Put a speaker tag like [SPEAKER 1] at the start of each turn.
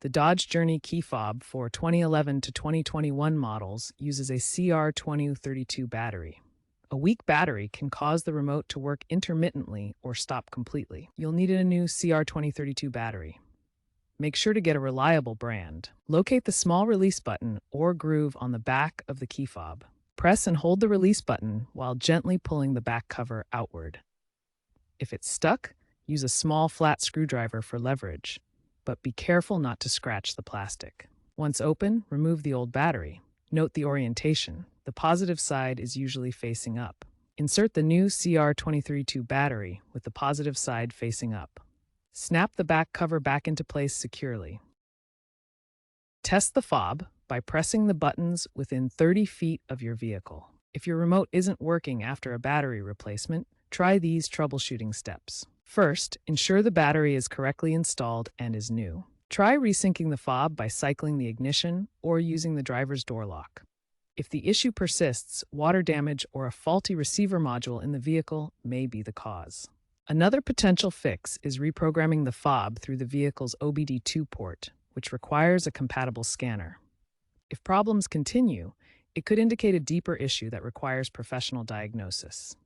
[SPEAKER 1] The Dodge Journey key fob for 2011 to 2021 models uses a CR2032 battery. A weak battery can cause the remote to work intermittently or stop completely. You'll need a new CR2032 battery. Make sure to get a reliable brand. Locate the small release button or groove on the back of the key fob. Press and hold the release button while gently pulling the back cover outward. If it's stuck, use a small flat screwdriver for leverage, but be careful not to scratch the plastic. Once open, remove the old battery. Note the orientation. The positive side is usually facing up. Insert the new CR2032 battery with the positive side facing up. Snap the back cover back into place securely. Test the fob by pressing the buttons within 30 feet of your vehicle. If your remote isn't working after a battery replacement, try these troubleshooting steps. First, ensure the battery is correctly installed and is new. Try resyncing the fob by cycling the ignition or using the driver's door lock. If the issue persists, water damage or a faulty receiver module in the vehicle may be the cause. Another potential fix is reprogramming the fob through the vehicle's OBD2 port, which requires a compatible scanner. If problems continue, it could indicate a deeper issue that requires professional diagnosis.